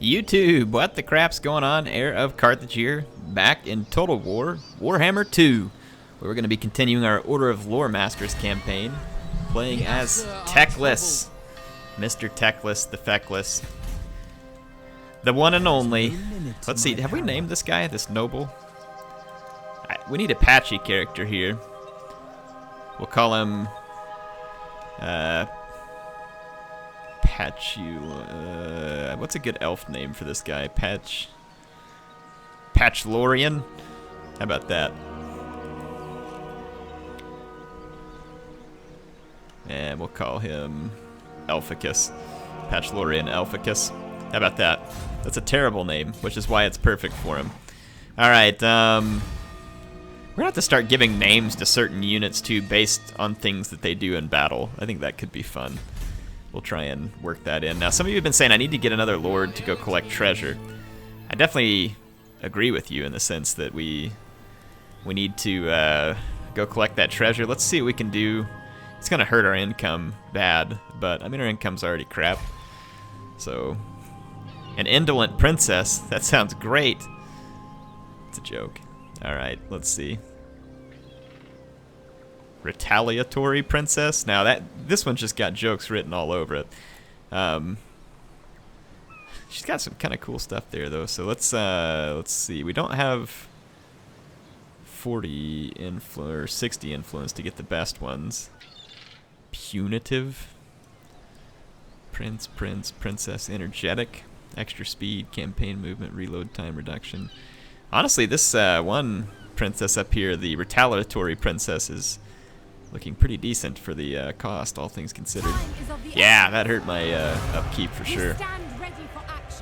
YouTube, what the crap's going on? HeirofCarthage here, back in Total War, Warhammer II, where we're going to be continuing our Order of Lore Masters campaign, playing as Teclis, Mr. Teclis, the Feclis, the one and only. Let's see, have we named this guy, this noble? We need a patchy character here. We'll call him, what's a good elf name for this guy? Patchlorian? How about that? And we'll call him Elficus. Patchlorian Elficus. How about that? That's a terrible name, which is why it's perfect for him. Alright, we're gonna have to start giving names to certain units too, based on things that they do in battle. I think that could be fun. We'll try and work that in. Now, some of you have been saying I need to get another lord to go collect treasure. I definitely agree with you in the sense that we need to go collect that treasure. Let's see what we can do. It's gonna hurt our income bad, but I mean our income's already crap. So, an indolent princess. That sounds great. It's a joke. All right, let's see. Retaliatory Princess. Now this one's just got jokes written all over it. She's got some kind of cool stuff there though. So let's see. We don't have 40 influence or 60 influence to get the best ones. Punitive. Princess, energetic, extra speed, campaign movement, reload time reduction. Honestly, this one princess up here, the Retaliatory Princess, is looking pretty decent for the cost, all things considered. Yeah, that hurt my upkeep for sure.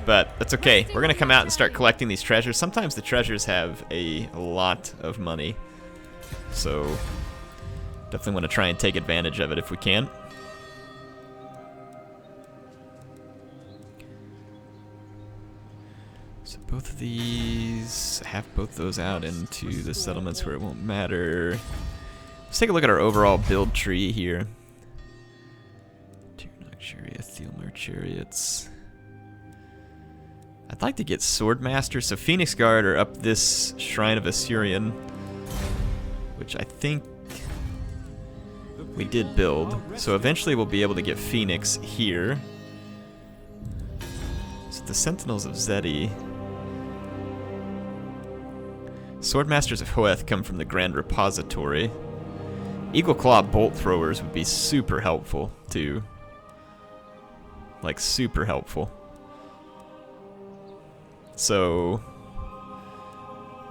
But that's okay. We're going to come out and start collecting these treasures. Sometimes the treasures have a lot of money. So definitely want to try and take advantage of it if we can. So both of these, have both those out into the settlements where it won't matter. Let's take a look at our overall build tree here. Tyrannok Chariot, Thielmer Chariots. I'd like to get Swordmaster, so Phoenix Guard are up this Shrine of Assyrian, which I think we did build. So eventually we'll be able to get Phoenix here. So the Sentinels of Zeddy. Swordmasters of Hoeth come from the Grand Repository. Eagle Claw Bolt Throwers would be super helpful, too. Like, super helpful. So,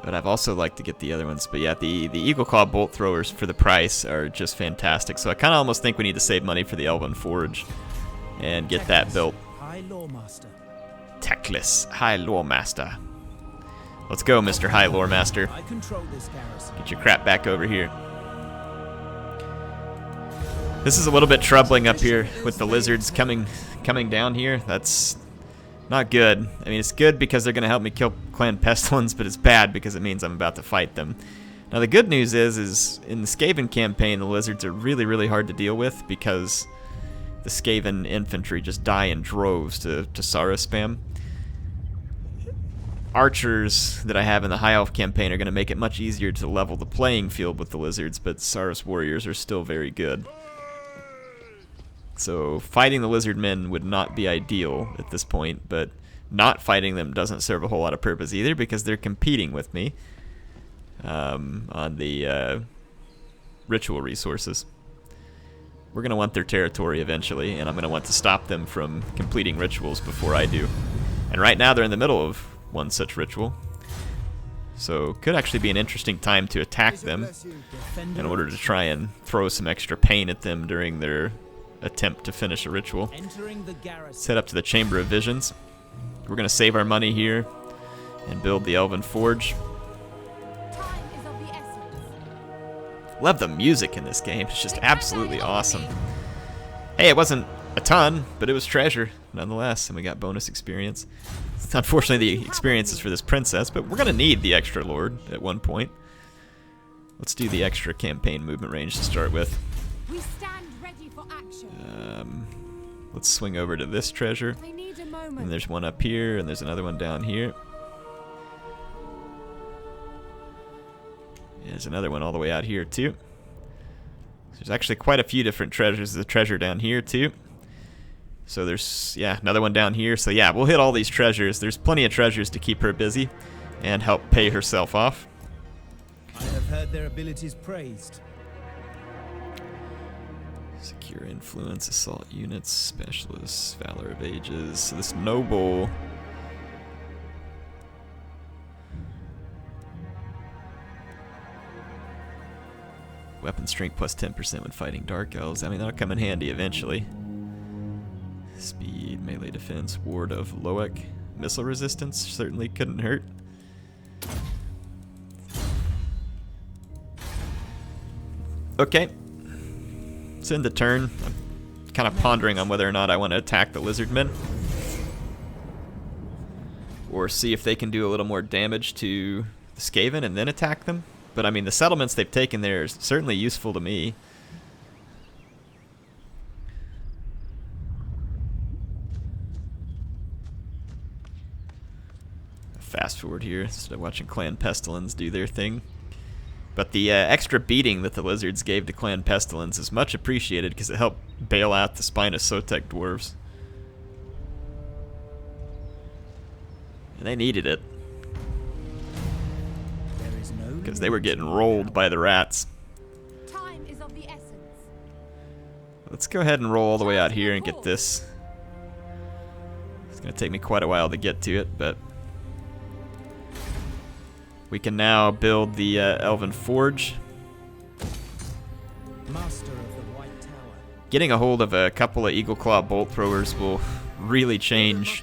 but I've also liked to get the other ones. But yeah, the Eagle Claw Bolt Throwers for the price are just fantastic. So I kind of almost think we need to save money for the Elven Forge and get that built. Teclis, High Lore Master. Let's go, Mr. High Lore Master. Get your crap back over here. This is a little bit troubling up here with the lizards coming down here. That's not good. I mean, it's good because they're going to help me kill Clan Pestilence, but it's bad because it means I'm about to fight them. Now, the good news is in the Skaven campaign, the lizards are really, really hard to deal with because the Skaven infantry just die in droves to Sara spam. Archers that I have in the High Elf campaign are going to make it much easier to level the playing field with the lizards, but Saras warriors are still very good. So fighting the lizard men would not be ideal at this point, but not fighting them doesn't serve a whole lot of purpose either because they're competing with me on the ritual resources. We're going to want their territory eventually, and I'm going to want to stop them from completing rituals before I do. And right now they're in the middle of one such ritual. So could actually be an interesting time to attack them in order to try and throw some extra pain at them during their attempt to finish a ritual. Let's head up to the Chamber of Visions. We're going to save our money here and build the Elven Forge. Love the music in this game. It's just absolutely awesome. Hey, it wasn't a ton, but it was treasure nonetheless, and we got bonus experience. Unfortunately, the experience is for this princess, but we're going to need the extra lord at one point. Let's do the extra campaign movement range to start with. We stand ready for action. Let's swing over to this treasure. moment. And there's one up here, and there's another one down here. There's another one all the way out here too. There's actually quite a few different treasures. There's a treasure down here too. So there's, yeah, another one down here. So yeah, we'll hit all these treasures. There's plenty of treasures to keep her busy and help pay herself off. I have heard their abilities praised. Secure influence, assault units, specialists, valor of ages. So this noble. Weapon strength plus 10% when fighting dark elves. I mean, that'll come in handy eventually. Speed, melee defense, ward of Loek. Missile resistance certainly couldn't hurt. Okay. It's in the turn. I'm kind of pondering on whether or not I want to attack the lizardmen. Or see if they can do a little more damage to the Skaven and then attack them. But I mean, the settlements they've taken there is certainly useful to me. Fast forward here instead of watching Clan Pestilence do their thing. But the extra beating that the lizards gave to Clan Pestilence is much appreciated because it helped bail out the Spinous Sotek dwarves. And they needed it. Because they were getting rolled by the rats. Time is of the essence. Let's go ahead and roll all the way out here and get this. It's going to take me quite a while to get to it, but we can now build the Elven Forge. Master of the White Tower. Getting a hold of a couple of Eagle Claw bolt throwers will really change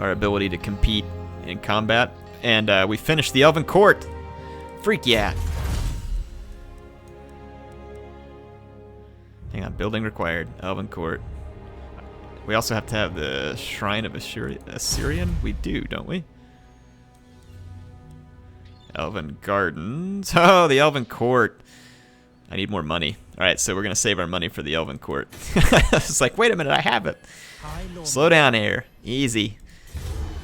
our ability to compete in combat. And we finished the Elven Court. Freak yeah. Hang on, building required. Elven Court. We also have to have the Shrine of Assyrian? We do, don't we? Elven Gardens. Oh, the Elven Court. I need more money. Alright, so we're going to save our money for the Elven Court. It's like, wait a minute, I have it. Slow down, Air. Easy.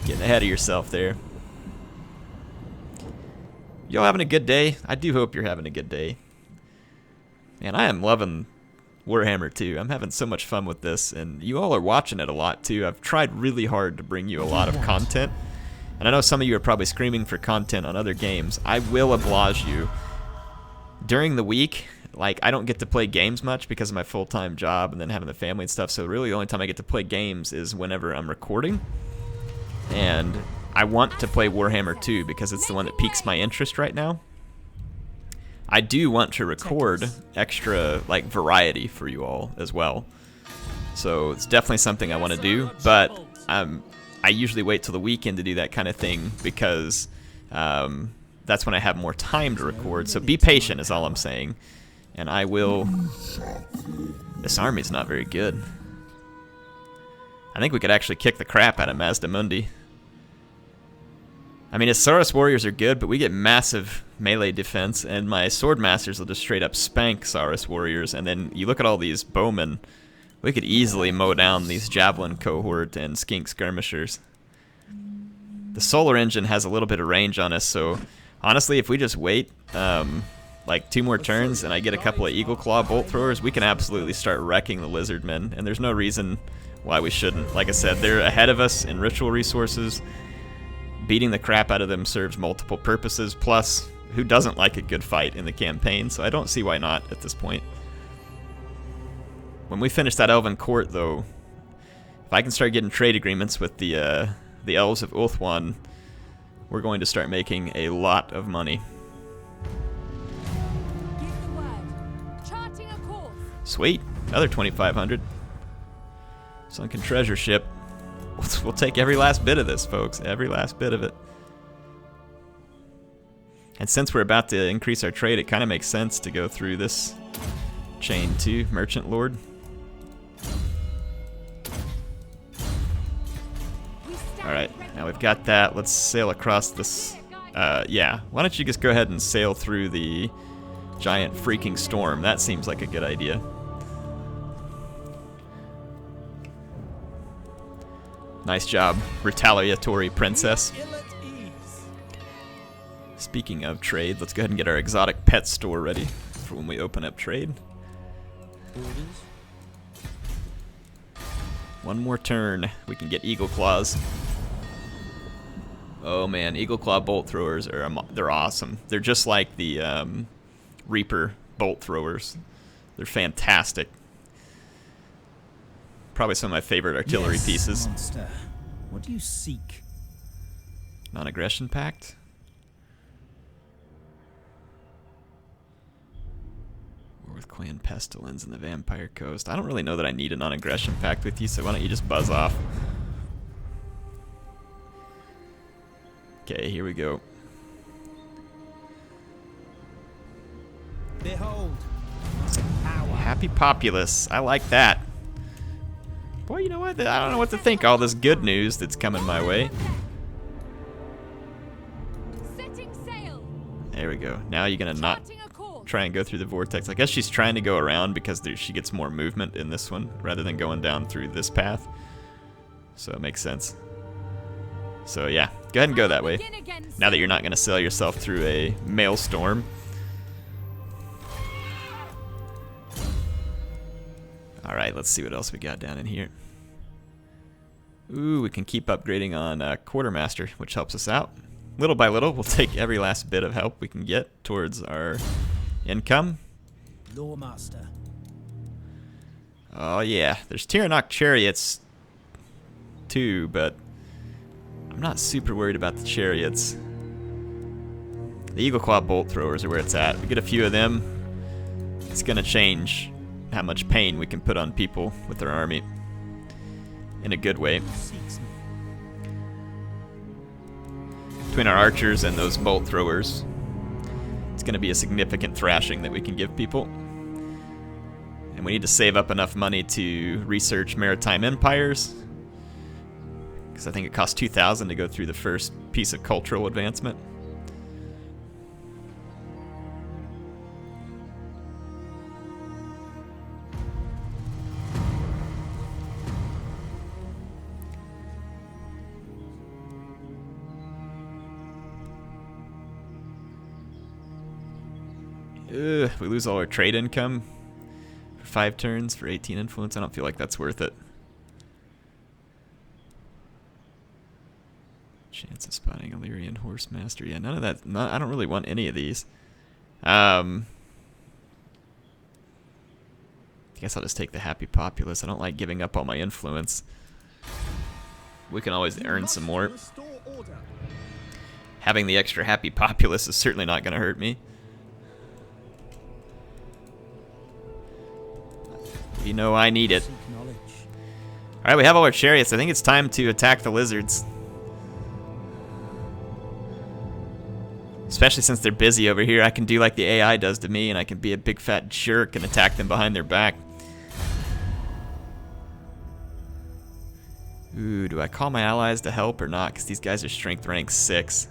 Getting ahead of yourself there. Y'all having a good day? I do hope you're having a good day. Man, I am loving Warhammer 2. I'm having so much fun with this, and you all are watching it a lot too. I've tried really hard to bring you a lot of content, and I know some of you are probably screaming for content on other games. I will oblige you. During the week, like, I don't get to play games much because of my full-time job and then having the family and stuff, so really the only time I get to play games is whenever I'm recording. And I want to play Warhammer 2 because it's the one that piques my interest right now. I do want to record extra, like, variety for you all as well. So it's definitely something I want to do, but I usually wait till the weekend to do that kind of thing because that's when I have more time to record. So be patient is all I'm saying. And I will... This army's not very good. I think we could actually kick the crap out of Mazdamundi. I mean, his Saurus warriors are good, but we get massive melee defense, and my sword masters will just straight up spank Saurus warriors. And then you look at all these bowmen, we could easily mow down these javelin cohort and skink skirmishers. The solar engine has a little bit of range on us, so honestly, if we just wait like 2 more turns and I get a couple of Eagle Claw bolt throwers, we can absolutely start wrecking the lizardmen, and there's no reason why we shouldn't. Like I said, they're ahead of us in ritual resources. Beating the crap out of them serves multiple purposes, plus, who doesn't like a good fight in the campaign, so I don't see why not at this point. When we finish that Elven Court, though, if I can start getting trade agreements with the Elves of Ulthuan, we're going to start making a lot of money. Give the word. Charting a course. Sweet, another 2,500. Sunken treasure ship. We'll take every last bit of this, folks. Every last bit of it. And since we're about to increase our trade, it kind of makes sense to go through this chain too. Merchant Lord. Alright, now we've got that. Let's sail across this. Yeah, why don't you just go ahead and sail through the giant freaking storm? That seems like a good idea. Nice job, Retaliatory Princess. Ill at ease. Speaking of trade, let's go ahead and get our exotic pet store ready for when we open up trade. Orders. One more turn, we can get Eagle Claws. Oh man, Eagle Claw bolt throwers they're awesome. They're just like the Reaper bolt throwers. They're fantastic. Probably some of my favorite artillery Yes, pieces. Monster. What do you seek? Non-aggression pact. War with Clan Pestilence and the Vampire Coast. I don't really know that I need a non-aggression pact with you, so why don't you just buzz off? Okay, here we go. Behold. Happy Populace. I like that. Boy, you know what? I don't know what to think. All this good news that's coming my way. Setting sail. There we go. Now you're gonna not Charting a course. try and go through the vortex. I guess she's trying to go around because she gets more movement in this one rather than going down through this path. So it makes sense. So yeah, go ahead and go that way. Begin again, Now that you're not gonna sail yourself through a maelstrom. Alright, let's see what else we got down in here. Ooh, we can keep upgrading on Quartermaster, which helps us out. Little by little, we'll take every last bit of help we can get towards our income. Lawmaster. Oh yeah, there's Tyrannok chariots too, but I'm not super worried about the chariots. The Eagle Claw bolt throwers are where it's at. We get a few of them, it's gonna change how much pain we can put on people with their army in a good way. Seeks me. Between our archers and those bolt throwers, it's going to be a significant thrashing that we can give people. And we need to save up enough money to research maritime empires, because I think it costs 2,000 to go through the first piece of cultural advancement. Ugh, we lose all our trade income for 5 turns for 18 influence. I don't feel like that's worth it. Chance of spotting Illyrian Horsemaster. Yeah, none of that. I don't really want any of these. I guess I'll just take the Happy Populace. I don't like giving up all my influence. We can always earn some more. Having the extra Happy Populace is certainly not going to hurt me. You know I need it. Seek knowledge. Alright, we have all our chariots. I think it's time to attack the lizards. Especially since they're busy over here. I can do like the AI does to me, and I can be a big fat jerk and attack them behind their back. Ooh, do I call my allies to help or not? Because these guys are strength rank 6.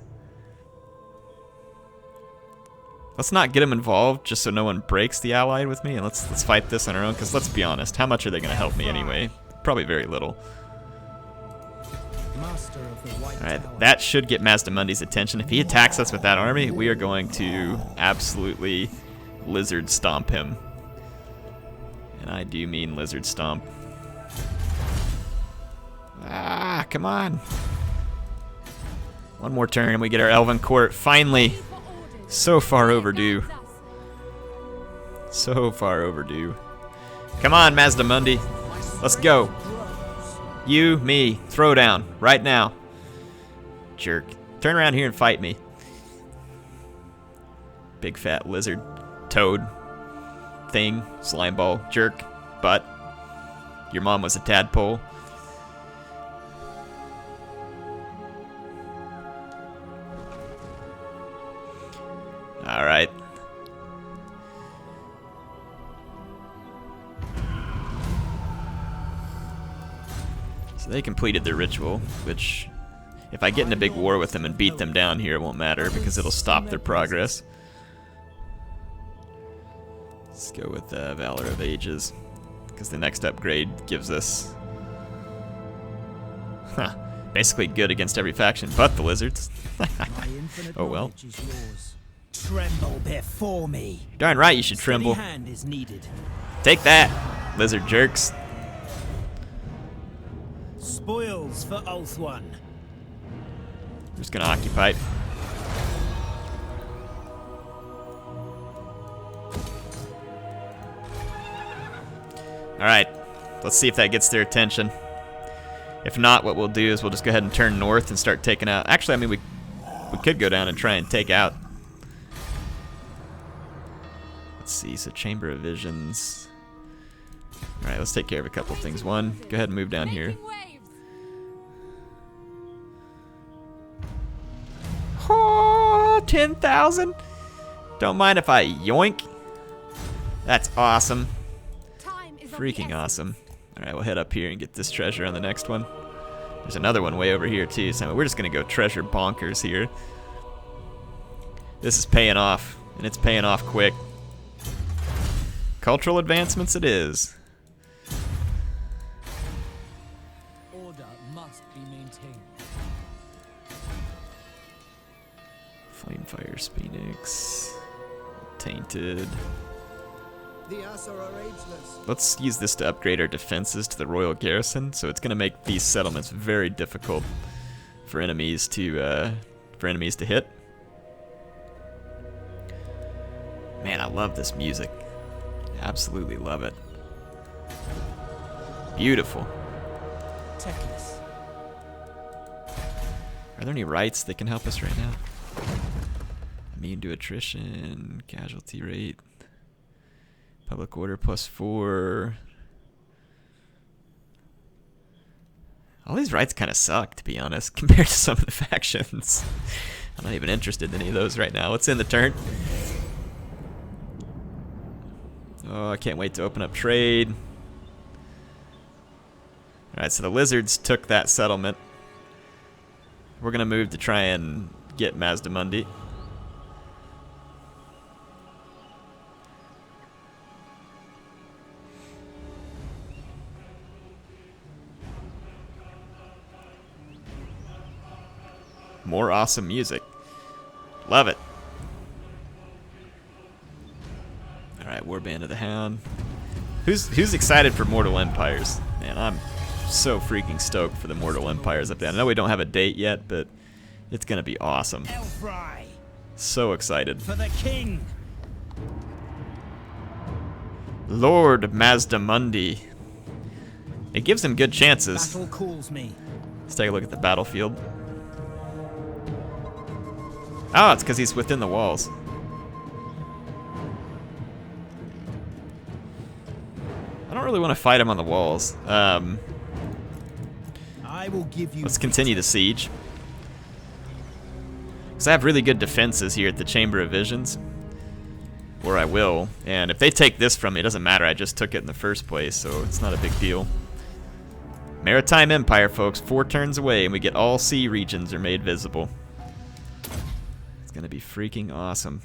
Let's not get them involved just so no one breaks the allied with me, and let's fight this on our own, because let's be honest, how much are they going to help me anyway? Probably very little. Master of the White Tower. Alright, that should get Mazdamundi's attention. If he attacks us with that army, we are going to absolutely lizard stomp him. And I do mean lizard stomp. Ah, come on. One more turn and we get our Elven Court, finally. So far overdue. So far overdue. Come on, Mazdamundi. Let's go. You, me, throw down. Right now. Jerk. Turn around here and fight me. Big fat lizard. Toad. Thing. Slime ball. Jerk. Butt. Your mom was a tadpole. Alright. So they completed their ritual, which, if I get in a big war with them and beat them down here, it won't matter because it'll stop their progress. Let's go with Valor of Ages, because the next upgrade gives us Huh. Basically good against every faction but the lizards. My infinite Oh well. knowledge is yours. Tremble before me. Darn right you should Steady tremble. hand is needed. Take that, lizard jerks. Spoils for Oath One. I'm just gonna occupy. Alright, let's see if that gets their attention. If not, what we'll do is we'll just go ahead and turn north and start taking out... Actually, I mean, we could go down and try and take out... Let's see, so Chamber of Visions. Alright, let's take care of a couple things. One, go ahead and move down here. Making waves. Oh, 10,000? Don't mind if I yoink. That's awesome. Time is of the Freaking essence. awesome. Alright, we'll head up here and get this treasure on the next one. There's another one way over here too, so we're just gonna go treasure bonkers here. This is paying off, and it's paying off quick. Cultural advancements it is. Order must be maintained. Flamefire's Phoenix. Tainted. The Asur are ageless. Let's use this to upgrade our defenses to the royal garrison, so it's going to make these settlements very difficult for enemies to hit. Man, I love this music. Absolutely love it. Beautiful. Teclis. Are there any rights that can help us right now? Immune to attrition, casualty rate. Public order +4. All these rights kind of suck, to be honest, compared to some of the factions. I'm not even interested in any of those right now. Let's end the turn. Oh, I can't wait to open up trade. Alright, so the lizards took that settlement. We're going to move to try and get Mazdamundi. More awesome music. Love it. Alright, Warband of the Hound. Who's excited for Mortal Empires? Man, I'm so freaking stoked for the Mortal Empires up there. I know we don't have a date yet, but it's gonna be awesome. Elfry. So excited. For the king. Lord Mazdamundi. It gives him good chances. Battle calls me. Let's take a look at the battlefield. Oh, it's because he's within the walls. I don't really want to fight him on the walls. I will give you. Let's continue the siege. Because I have really good defenses here at the Chamber of Visions. Or I will. And if they take this from me, it doesn't matter. I just took it in the first place, so it's not a big deal. Maritime Empire, folks. 4 turns away, and we get all sea regions are made visible. It's going to be freaking awesome.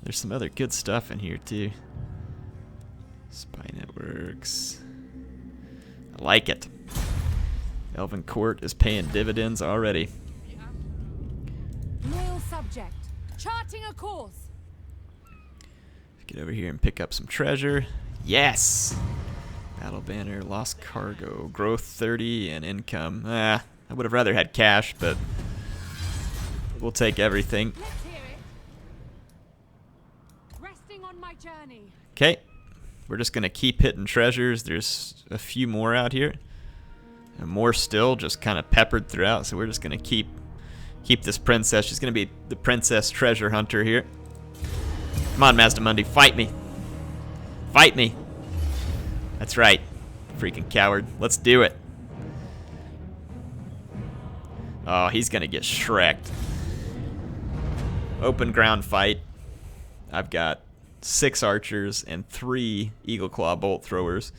There's some other good stuff in here, too. Spy networks. I like it. Elven Court is paying dividends already. Loyal subject. Charting a course. Get over here and pick up some treasure. Yes! Battle banner, lost cargo, growth 30, and income. I would have rather had cash, but we'll take everything. Let's hear it. Resting on my journey. Okay, we're just gonna keep hitting treasures. There's a few more out here, and more still, just kind of peppered throughout. So we're just gonna keep this princess. She's gonna be the princess treasure hunter here. Come on, Mazdamundi, fight me! Fight me! That's right, freaking coward. Let's do it. Oh, he's gonna get shreked. Open ground fight. I've got 6 archers and 3 eagle claw bolt throwers.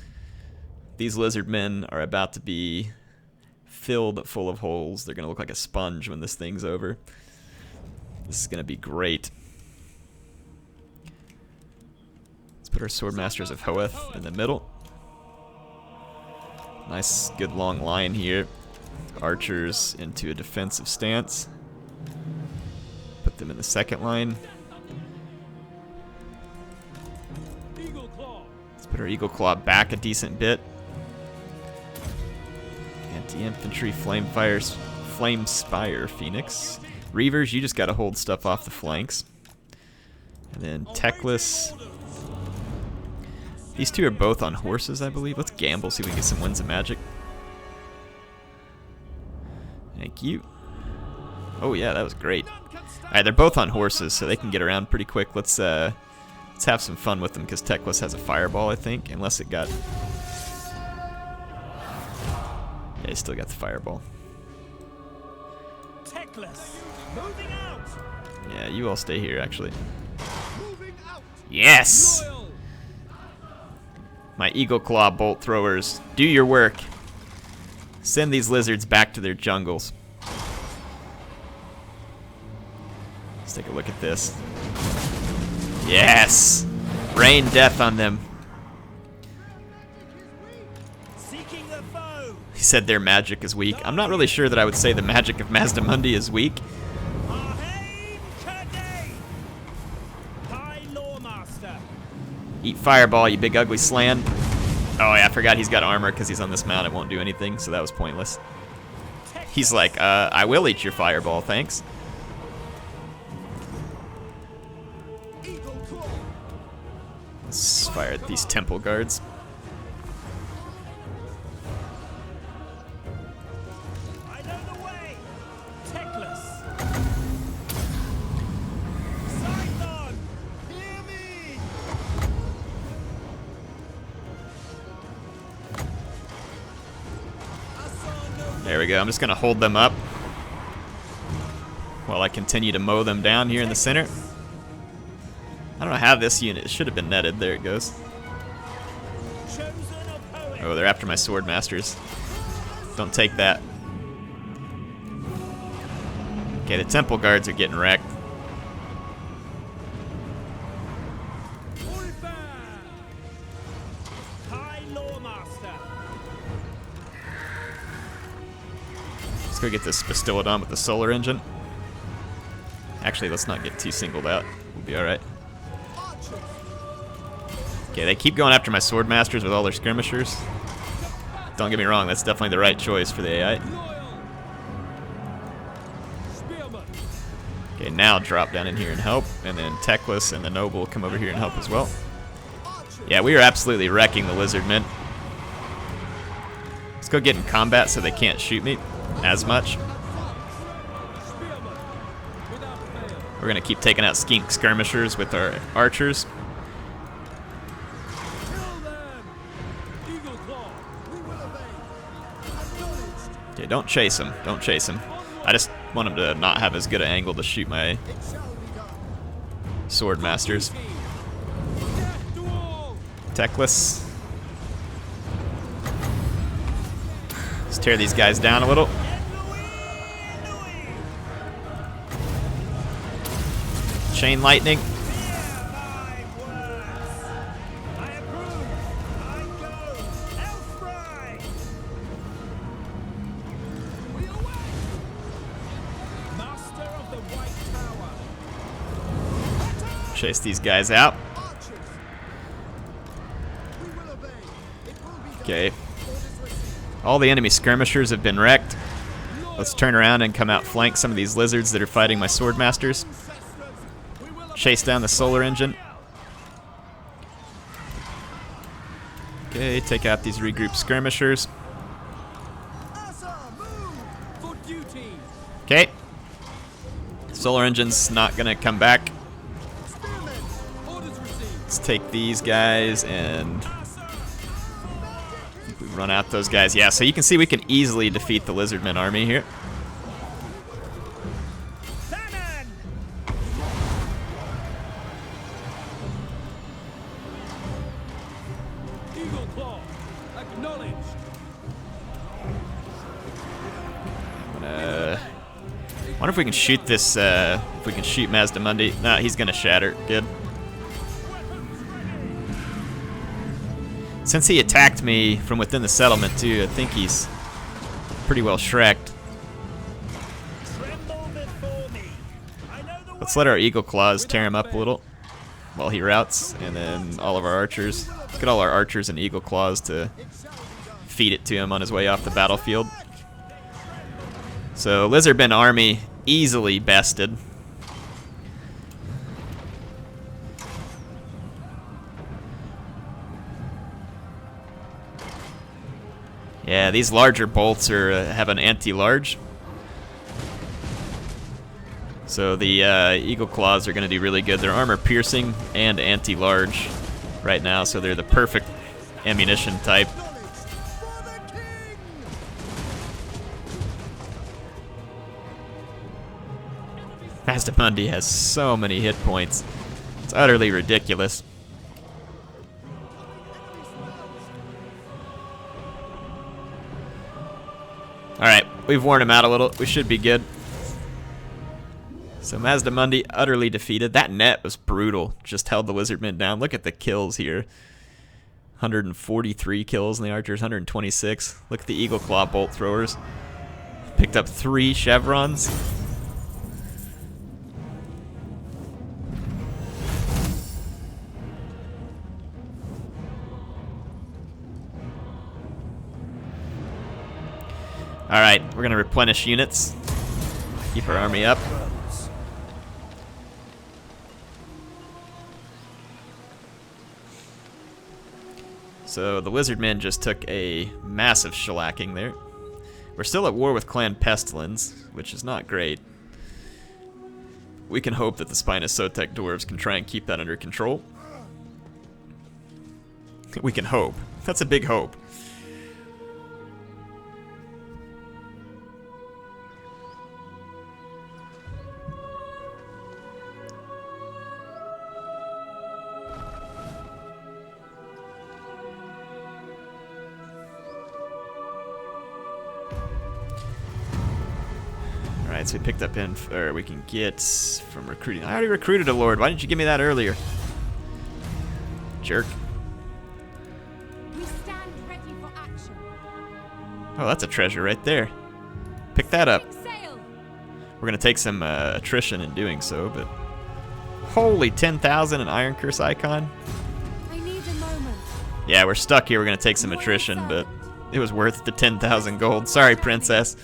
These lizard men are about to be filled full of holes. They're gonna look like a sponge when this thing's over. This is gonna be great. Let's put our sword masters of Hoeth in the middle. Nice, good long line here. Archers into a defensive stance. Put them in the second line. Let's put our Eagle Claw back a decent bit. Anti-infantry, Flame Spire, Phoenix. Reavers, you just gotta hold stuff off the flanks. And then Teclis. These two are both on horses, I believe. Let's gamble, see if we can get some Winds of Magic. Thank you. Oh yeah, that was great. Alright, they're both on horses, so they can get around pretty quick. Let's have some fun with them, because Teclis has a fireball, I think, unless it got... Yeah, he still got the fireball. Teclis, moving out. Yeah, you all stay here, actually. Yes! My Eagle Claw bolt throwers, do your work. Send these lizards back to their jungles. Let's take a look at this. Yes! Rain death on them. Seeking the foe. He said their magic is weak. I'm not really sure that I would say the magic of Mazdamundi is weak. Eat fireball, you big ugly slan. Oh yeah, I forgot he's got armor because he's on this mount. It won't do anything, so that was pointless. He's like, I will eat your fireball, thanks. Let's fire at these temple guards. There we go. I'm just going to hold them up while I continue to mow them down here in the center. I don't know how this unit should have been netted. There it goes. Oh, they're after my sword masters. Don't take that. Okay, the temple guards are getting wrecked. Let's go get this Bastillodon with the solar engine. Actually, let's not get too singled out. We'll be alright. Okay, they keep going after my sword masters with all their skirmishers. Don't get me wrong, that's definitely the right choice for the AI. Okay, now drop down in here and help, and then Teclis and the Noble will come over here and help as well. Yeah, we are absolutely wrecking the lizardmen. Let's go get in combat so they can't shoot me as much. We're gonna keep taking out skink skirmishers with our archers. Okay, don't chase him. Don't chase him. I just want him to not have as good an angle to shoot my sword masters. Teclis. Let's tear these guys down a little. Chain lightning. Chase these guys out. Okay. All the enemy skirmishers have been wrecked. Let's turn around and come out flank some of these lizards that are fighting my sword masters. Chase down the solar engine. Okay, take out these regrouped skirmishers. Okay. Solar engine's not gonna come back. Let's take these guys and we run out those guys. Yeah, so you can see we can easily defeat the lizardmen army here. Wonder if we can shoot this, if we can shoot Mazdamundi. Nah, he's gonna shatter. Good. Since he attacked attacked me from within the settlement too. I think he's pretty well shreked. Let's let our eagle claws tear him up a little while he routs, and then all of our archers. Let's get all our archers and eagle claws to feed it to him on his way off the battlefield. So Lizardman army easily bested. Yeah, these larger bolts have an anti-large. So the Eagle Claws are going to do really good. They're armor piercing and anti-large right now, so they're the perfect ammunition type. Mazdamundi has so many hit points. It's utterly ridiculous. Alright, we've worn him out a little. We should be good. So Mazdamundi utterly defeated. That net was brutal. Just held the Lizardmen down. Look at the kills here. 143 kills in the archers, 126. Look at the Eagle Claw bolt throwers. Picked up 3 chevrons. Alright, we're going to replenish units. Keep our army up. So the Lizardmen just took a massive shellacking there. We're still at war with Clan Pestilence, which is not great. We can hope that the Spinous Sotek dwarves can try and keep that under control. We can hope. That's a big hope. Alright, so we picked up or we can get from recruiting. I already recruited a lord. Why didn't you give me that earlier? Jerk. We stand ready for action. Oh, that's a treasure right there. Pick that up. Sail. We're gonna take some attrition in doing so, but holy 10,000 an Iron Curse icon. I need a moment. Yeah, we're stuck here. We're gonna take some attrition, but it was worth the 10,000 gold. Sorry, princess.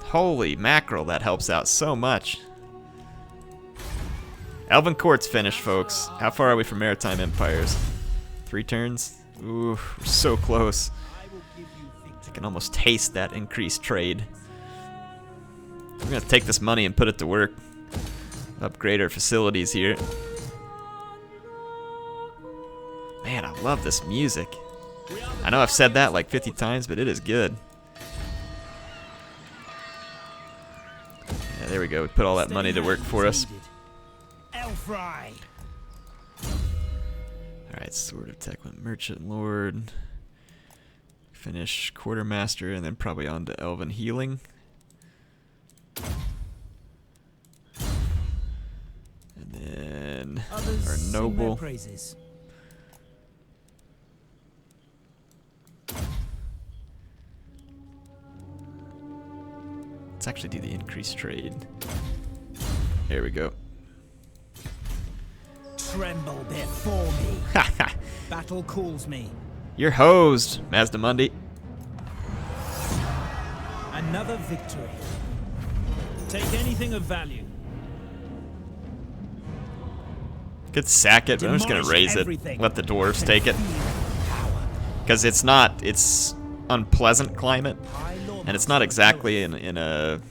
Holy mackerel, that helps out so much. Elven Court's finished, folks. How far are we from Maritime Empires? 3 turns? Ooh, we're so close. I can almost taste that increased trade. We're gonna take this money and put it to work. Upgrade our facilities here. Man, I love this music. I know I've said that like 50 times, but it is good. Yeah, there we go. We put all that money to work for us. Alright, Sword of Teclis, Merchant Lord. Finish Quartermaster, and then probably on to Elven Healing. And then our Noble. Let's actually do the increased trade. There we go. Tremble before me. Battle calls me. You're hosed, Mazdamundi. Another victory. Take anything of value. Could sack it, but I'm just gonna raise it. Let the dwarves take it. Because it's unpleasant climate. And it's not exactly in a...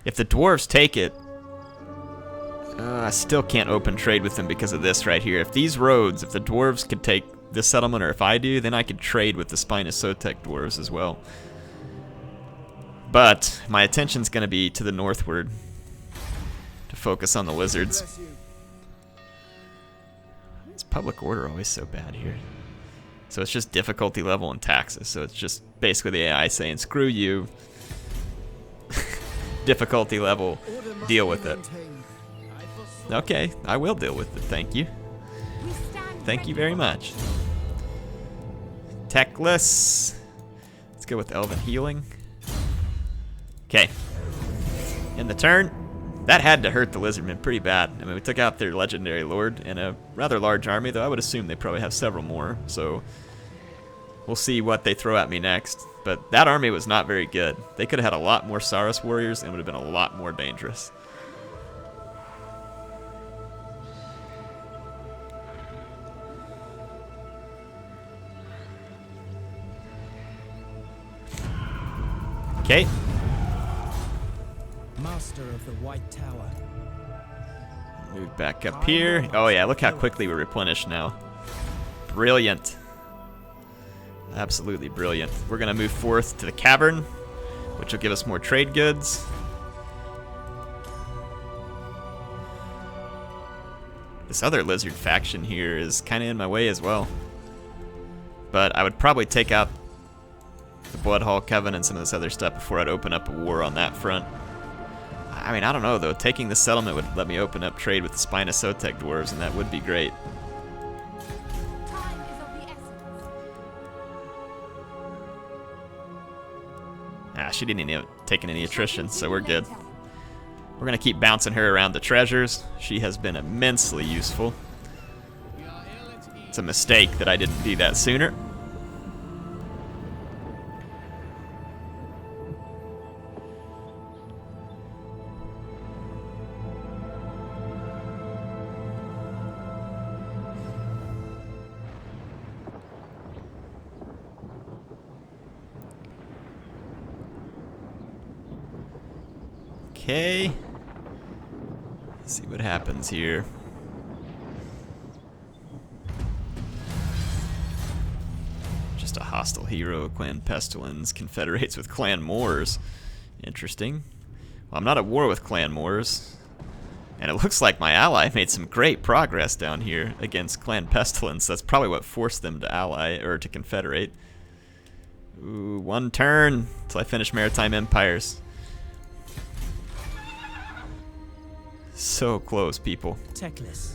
If the dwarves take it, I still can't open trade with them because of this right here. If these roads, if the dwarves could take this settlement, or if I do, then I could trade with the Spinous Sotek dwarves as well. But my attention's going to be to the northward to focus on the lizards. It's public order always so bad here. So it's just difficulty level and taxes. So it's just basically the AI saying, screw you. Difficulty level, deal with it. Okay, I will deal with it, thank you. Thank you very much. Teclis. Let's go with Elven Healing. Okay. In the turn. That had to hurt the Lizardmen pretty bad. I mean, we took out their legendary lord and a rather large army, though I would assume they probably have several more. So we'll see what they throw at me next. But that army was not very good. They could have had a lot more Saurus warriors and would have been a lot more dangerous. Okay. Master of the White Tower. Move back up here. Oh yeah, look how quickly we replenish now. Brilliant. Absolutely brilliant. We're going to move forth to the cavern, which will give us more trade goods. This other lizard faction here is kind of in my way as well. But I would probably take out the Bloodhall Coven and some of this other stuff before I'd open up a war on that front. I mean, I don't know, though. Taking the settlement would let me open up trade with the Spinosotek dwarves, and that would be great. Time is of the essence. Ah, she didn't even take any attrition, so we're good. We're going to keep bouncing her around the treasures. She has been immensely useful. It's a mistake that I didn't do that sooner. Okay. Let's see what happens here. Just a hostile hero. Clan Pestilence confederates with Clan Moors. Interesting. Well, I'm not at war with Clan Moors. And it looks like my ally made some great progress down here against Clan Pestilence. That's probably what forced them to ally, or to confederate. Ooh, one turn till I finish Maritime Empires. So close, people. Teclis.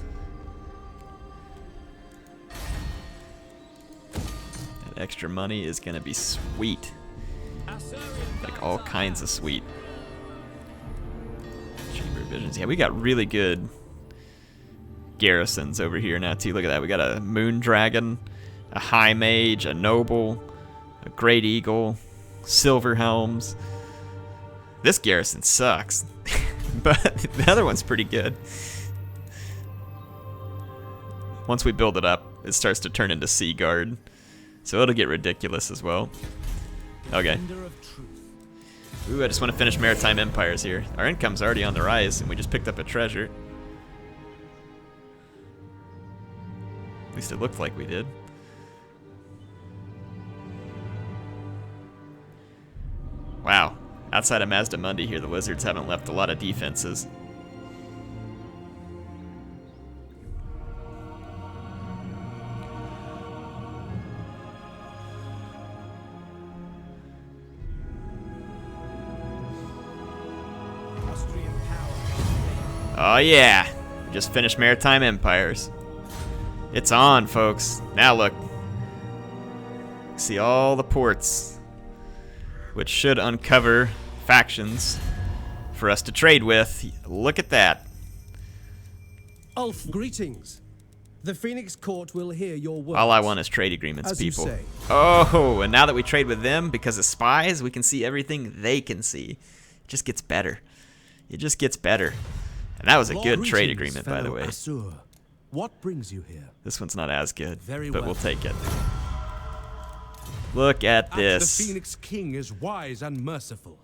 That extra money is gonna be sweet. Like all kinds of sweet. Chamber of Visions. Yeah, we got really good garrisons over here now too. Look at that. We got a Moon Dragon, a High Mage, a Noble, a Great Eagle, Silver Helms. This garrison sucks. But the other one's pretty good. Once we build it up, it starts to turn into Sea Guard. So it'll get ridiculous as well. Okay. Ooh, I just want to finish Maritime Empires here. Our income's already on the rise, and we just picked up a treasure. At least it looked like we did. Wow. Outside of Mazdamundi here, the Lizards haven't left a lot of defenses. Oh yeah, just finished Maritime Empires. It's on, folks. Now look. See all the ports, which should uncover factions for us to trade with. Look at that. Ulf, greetings. The Phoenix Court will hear your words. All I want is trade agreements, As you people. say. Oh, and now that we trade with them, because of spies, we can see everything they can see. It just gets better. It just gets better. And that was a good trade agreement, by the way. Asur. What brings you here? This one's not as good, Very but well. we'll take it. Look at this. The Phoenix King is wise and merciful.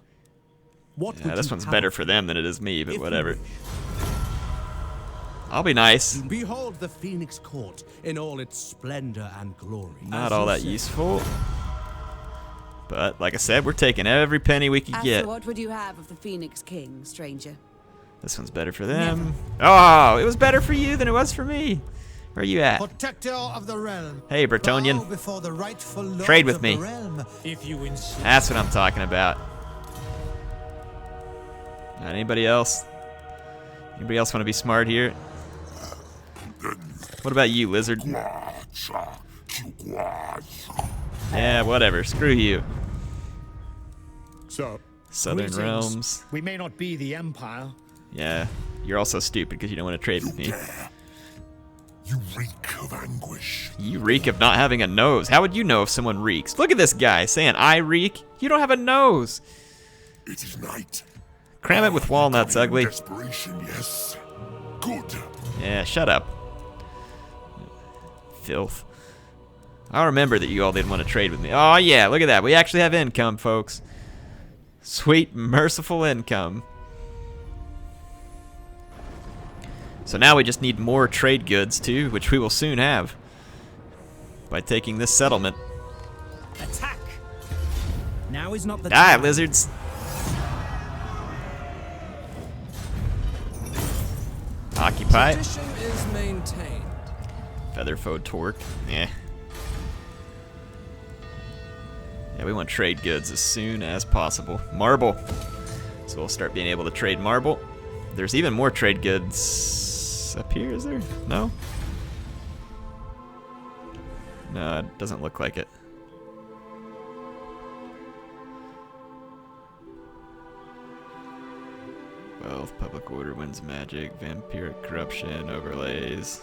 What Yeah, would this you one's have? better for them than it is me, but If you whatever. wish. I'll be nice. Behold the Phoenix Court in all its splendor and glory. Not As all you that say. useful. But like I said, we're taking every penny we could get. What would you have of the Phoenix King, stranger? This one's better for them. Oh, it was better for you than it was for me. Where are you at? Protector of the realm. Hey, Bretonian. Bow before the rightful lords Trade with of me. the realm. If you insist. That's what I'm talking about. Anybody else? Anybody else want to be smart here? What about you, lizard? Yeah, whatever. Screw you. So, Southern greetings. Realms. We may not be the Empire. Yeah, you're also stupid because you don't want to trade with me. You reek of anguish. You reek of not having a nose. How would you know if someone reeks? Look at this guy saying I reek. You don't have a nose. It is night. Cram it with walnuts, Coming in ugly. Desperation, yes. Good. Yeah, shut up. Filth. I'll remember that you all didn't want to trade with me. Oh yeah, look at that. We actually have income, folks. Sweet, merciful income. So now we just need more trade goods too, which we will soon have. By taking this settlement. Attack! Now is not the Die, time. lizards! Occupy. Tradition is maintained. Featherfoe torque. Yeah. Yeah, we want trade goods as soon as possible. Marble. So we'll start being able to trade marble. There's even more trade goods up here, is there? No? No, it doesn't look like it. Wealth, public order, winds magic, vampiric corruption, overlays.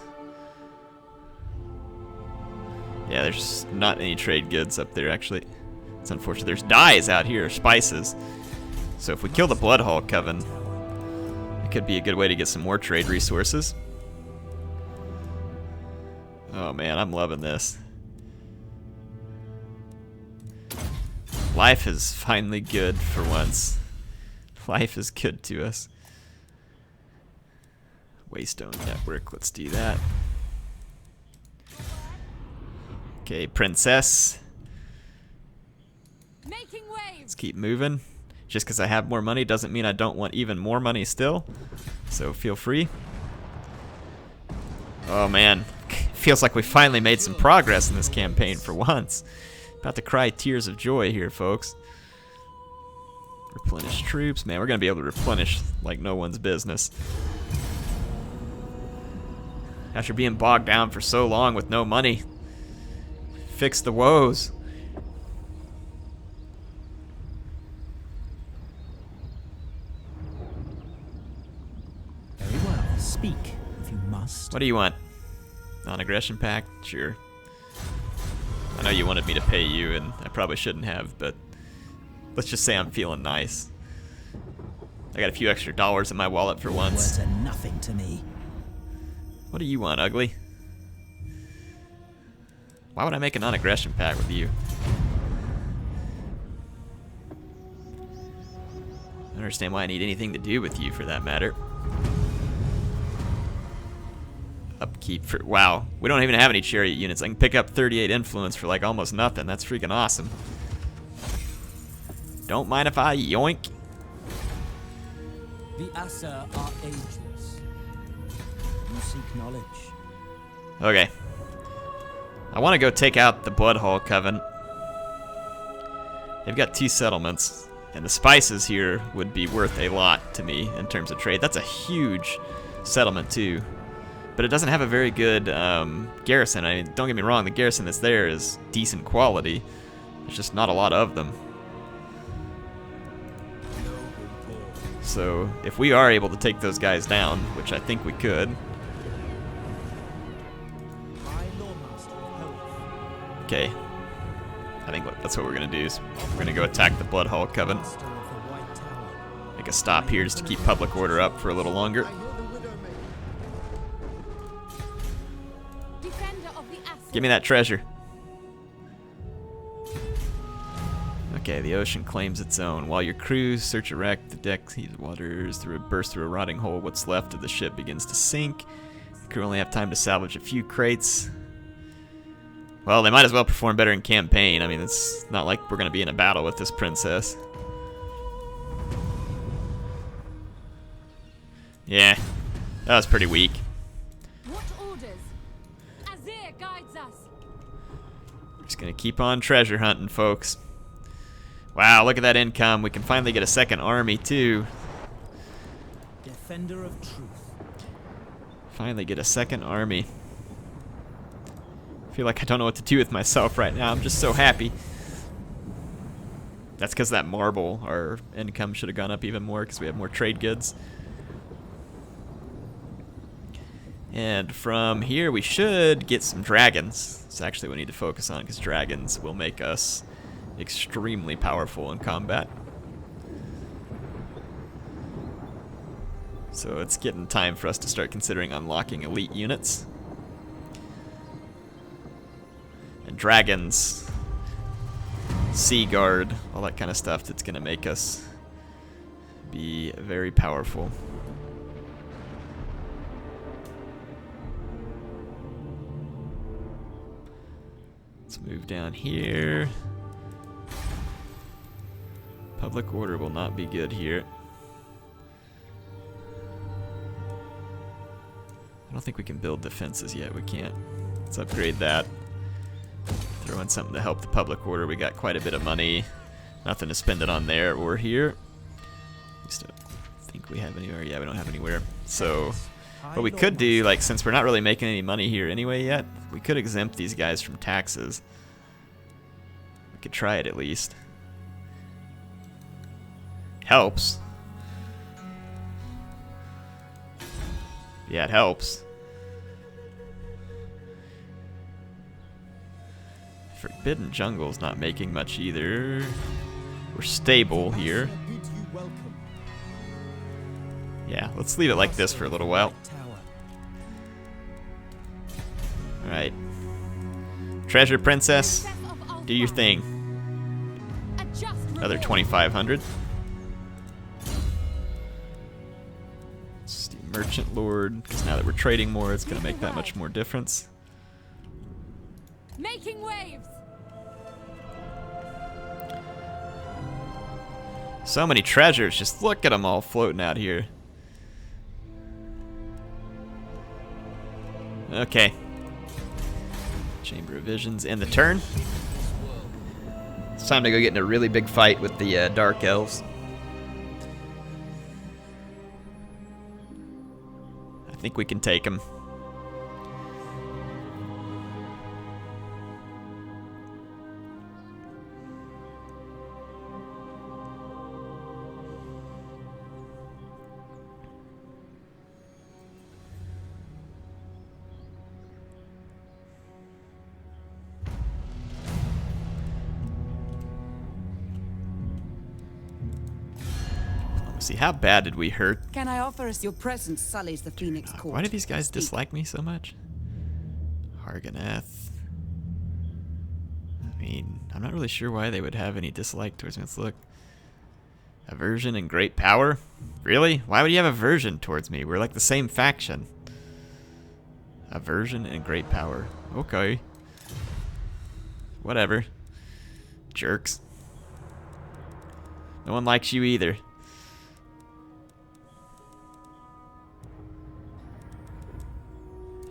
Yeah, there's not any trade goods up there, actually. It's unfortunate. There's dyes out here, spices. So if we kill the Bloodhall Coven, it could be a good way to get some more trade resources. Oh man, I'm loving this. Life is finally good for once. Life is good to us. Waystone Network, let's do that. Okay, Princess. Making Let's waves. keep moving. Just because I have more money doesn't mean I don't want even more money still. So feel free. Oh man, feels like we finally made some progress in this campaign for once. About to cry tears of joy here, folks. Replenish troops. Man, we're going to be able to replenish like no one's business. After being bogged down for so long with no money. Fix the woes. Very well. Speak, if you must. What do you want? Non-aggression pact? Sure. I know you wanted me to pay you, and I probably shouldn't have, but let's just say I'm feeling nice. I got a few extra dollars in my wallet for once. Words are nothing to me. What do you want, ugly? Why would I make a non-aggression pact with you? I don't understand why I need anything to do with you, for that matter. Upkeep for... Wow, we don't even have any chariot units. I can pick up 38 influence for like almost nothing. That's freaking awesome. Don't mind if I yoink. The Asa are ageless. You seek knowledge. Okay. I want to go take out the Bloodhall Coven. They've got 2 settlements, and the spices here would be worth a lot to me in terms of trade. That's a huge settlement too, but it doesn't have a very good garrison. I mean, don't get me wrong, the garrison that's there is decent quality. There's just not a lot of them. So if we are able to take those guys down, which I think we could. Okay, I think that's what we're gonna do. Is we're gonna go attack the Bloodhall Coven. Make a stop here just to keep public order up for a little longer. Defender of the Asa. Give me that treasure. Okay, the ocean claims its own. While your crews search a wreck, the deck heaves waters burst through a rotting hole. What's left of the ship begins to sink. The crew only have time to salvage a few crates. Well, they might as well perform better in campaign. I mean, it's not like we're going to be in a battle with this princess. Yeah, that was pretty weak. What orders? Azir guides us. We're just going to keep on treasure hunting, folks. Wow, look at that income. We can finally get a second army, too. Defender of truth. Finally get a second army. I feel like I don't know what to do with myself right now. I'm just so happy. That's because that marble, our income should have gone up even more because we have more trade goods. And from here we should get some dragons. It's actually what we need to focus on because dragons will make us extremely powerful in combat. So it's getting time for us to start considering unlocking elite units. And dragons, sea guard, all that kind of stuff that's going to make us be very powerful. Let's move down here. Public order will not be good here. I don't think we can build defenses yet. We can't. Let's upgrade that. Throw in something to help the public order. We got quite a bit of money. Nothing to spend it on there or here. I just don't think we have anywhere. Yeah, we don't have anywhere. So what we could do, like, since we're not really making any money here anyway yet, we could exempt these guys from taxes. We could try it at least. Helps. Yeah, it helps. Forbidden Jungle's not making much either. We're stable here. Yeah, let's leave it like this for a little while. Alright. Treasure Princess, do your thing. Another 2,500. Merchant Lord, because now that we're trading more, it's going to make that much more difference. Making waves. So many treasures, just look at them all floating out here. Okay. Chamber of Visions in the turn. It's time to go get in a really big fight with the Dark Elves. I think we can take him. See, how bad did we hurt? Can I offer us your presence sullies the Phoenix Court? Why do these guys dislike me so much? Harganeth. I mean, I'm not really sure why they would have any dislike towards me. Let's look. Aversion and great power? Really? Why would you have aversion towards me? We're like the same faction. Aversion and great power. Okay. Whatever. Jerks. No one likes you either.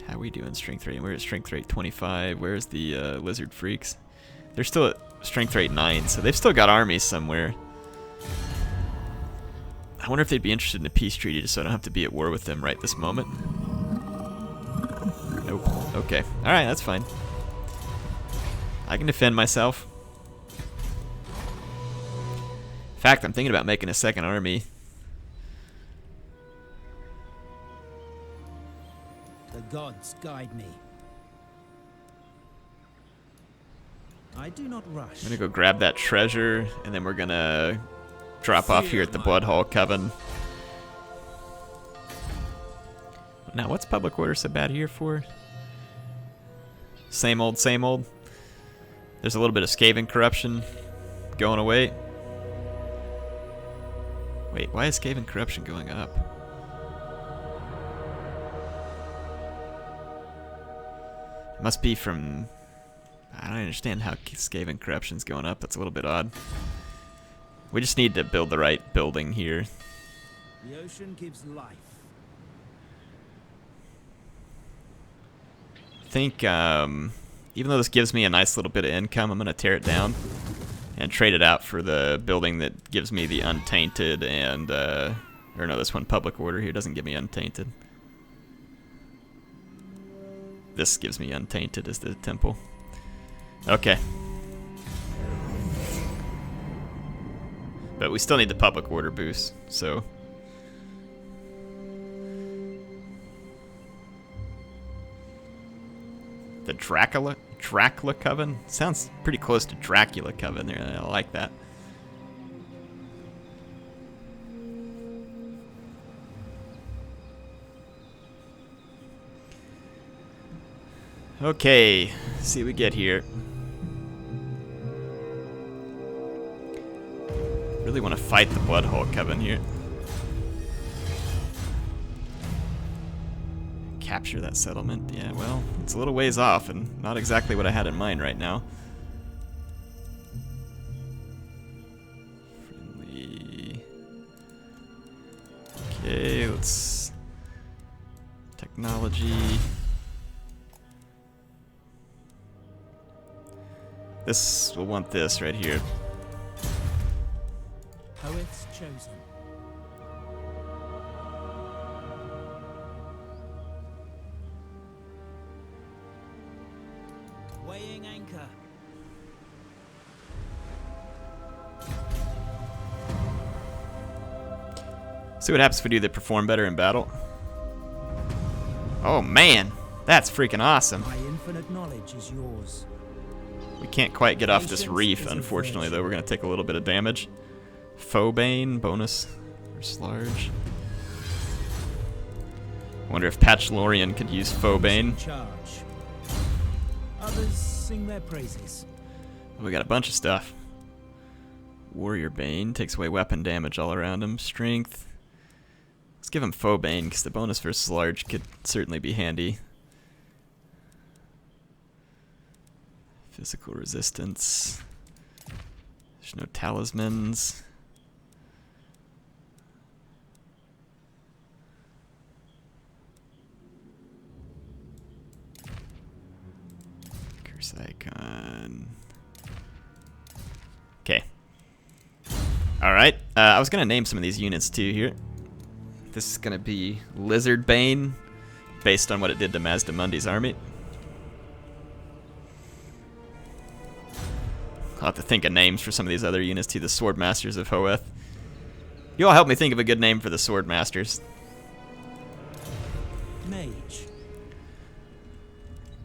How are we doing strength rate? We're at strength rate 25. Where's the lizard freaks? They're still at strength rate 9, so they've still got armies somewhere. I wonder if they'd be interested in a peace treaty just so I don't have to be at war with them right this moment. Nope. Okay. Alright, that's fine. I can defend myself. In fact, I'm thinking about making a second army. The gods guide me. I do not rush. I'm gonna go grab that treasure, and then we're gonna drop off here at the Bloodhall Coven. Now, what's public order so bad here for? Same old, same old. There's a little bit of Skaven corruption going away. Wait, why is Skaven corruption going up? It must be from... I don't understand how Skaven corruption's going up. That's a little bit odd. We just need to build the right building here. The ocean gives life. I think, even though this gives me a nice little bit of income, I'm going to tear it down and trade it out for the building that gives me the Untainted and, or no, this one, Public Order here, doesn't give me Untainted. this gives me untainted as the temple. Okay. But we still need the public order boost, so... The Dracula Coven? Sounds pretty close to Dracula Coven there. I like that. Okay, see what we get here. Really want to fight the Bloodhole Coven here. Capture that settlement. Yeah, well, it's a little ways off and not exactly what I had in mind right now. Friendly. Okay, let's... Technology. This, we'll want this right here. Poets chosen. Weighing anchor. See what happens if we do the perform better in battle. Oh man, that's freaking awesome. My infinite knowledge is yours. We can't quite get off this reef, unfortunately, though. We're going to take a little bit of damage. Foebane, bonus versus large. Wonder if Patchlorian could use Foebane. Charge. Others sing their praises. We got a bunch of stuff. Warrior Bane takes away weapon damage all around him. Strength. Let's give him Foebane, because the bonus versus large could certainly be handy. Physical resistance. There's no talismans. Curse icon. Okay. Alright. I was going to name some of these units too here. This is going to be Lizard Bane, based on what it did to Mazdamundi's army. I'll have to think of names for some of these other units too. The Swordmasters of Hoeth. You all help me think of a good name for the Swordmasters. Mage.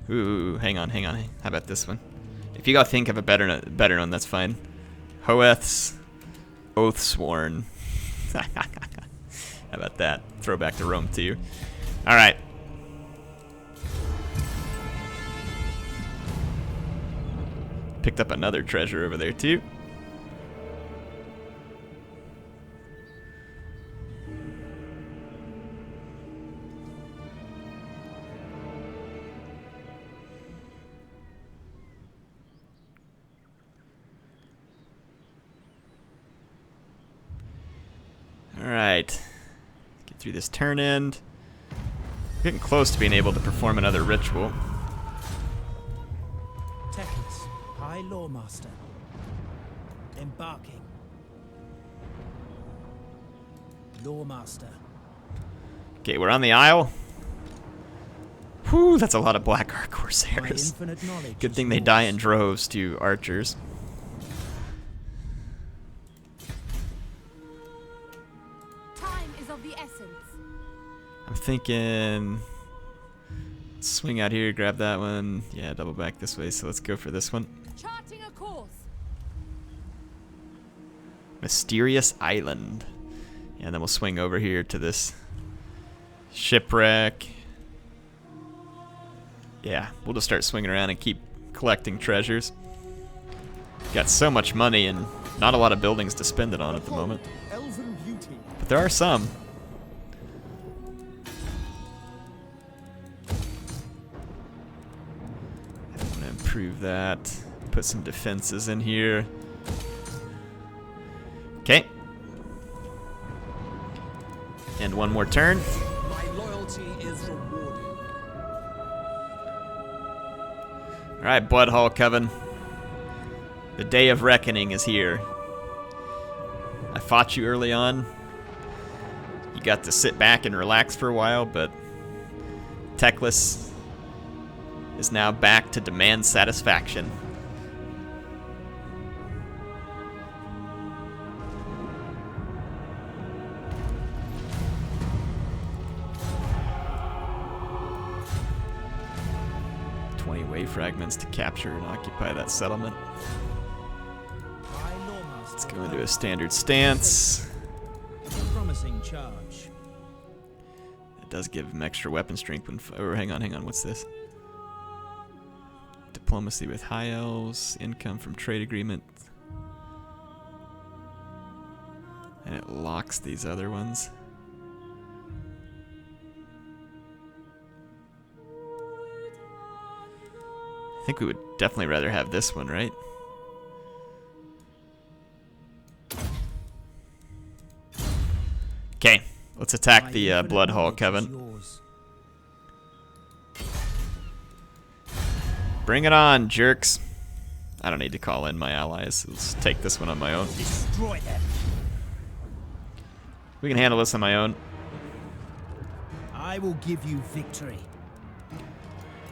Ooh, hang on. How about this one? If you all think of a better one, that's fine. Hoeth's Oathsworn. How about that? Throwback to Rome too. All right. Picked up another treasure over there too. All right. Get through this turn end. Getting close to being able to perform another ritual. Teclis, High Lawmaster. Embarking. Lawmaster. Okay, we're on the Isle. Whew, that's a lot of Black Ark My Corsairs. infinite knowledge Good is thing they yours. die in droves to archers. Time is of the essence. I'm thinking... Swing out here, grab that one. Yeah, double back this way, so let's go for this one. Charting a course. Mysterious Island. Yeah, and then we'll swing over here to this shipwreck. Yeah, we'll just start swinging around and keep collecting treasures. Got so much money and not a lot of buildings to spend it on at the moment. Elven beauty. But there are some. I want to improve that. Put some defenses in here. Okay. And one more turn. My loyalty is rewarded. Alright, Bloodhall Coven. The day of reckoning is here. I fought you early on. You got to sit back and relax for a while, but Teclis is now back to demand satisfaction. Way fragments to capture and occupy that settlement. Let's go into a standard stance. Promising charge. It does give him extra weapon strength when. Oh, hang on. What's this? Diplomacy with high elves. Income from trade agreement. And it locks these other ones. I think we would definitely rather have this one, right? Okay, let's attack the Blood Hall, Kevin. Bring it on, jerks. I don't need to call in my allies. Let's take this one on my own. Destroy them. We can handle this on my own. I will give you victory.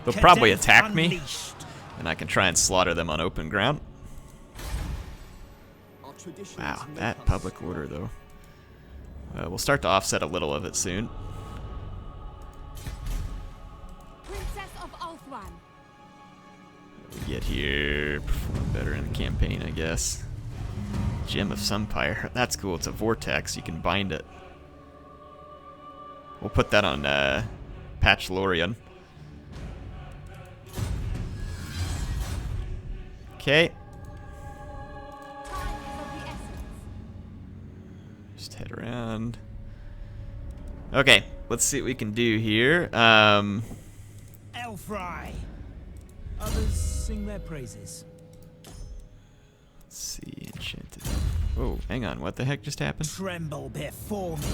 They'll probably Cadets attack me, unleashed. and I can try and slaughter them on open ground. Wow, that public order, though. We'll start to offset a little of it soon. Princess of Ulthran. We get here, perform better in the campaign, I guess. Gem of Sunfire. That's cool. It's a vortex. You can bind it. We'll put that on Patchlorian. Okay. Time is of the essence. Just head around. Okay, let's see what we can do here. Elfry. Others sing their praises. Let's see, enchanted. Oh, hang on. What the heck just happened? Tremble before me.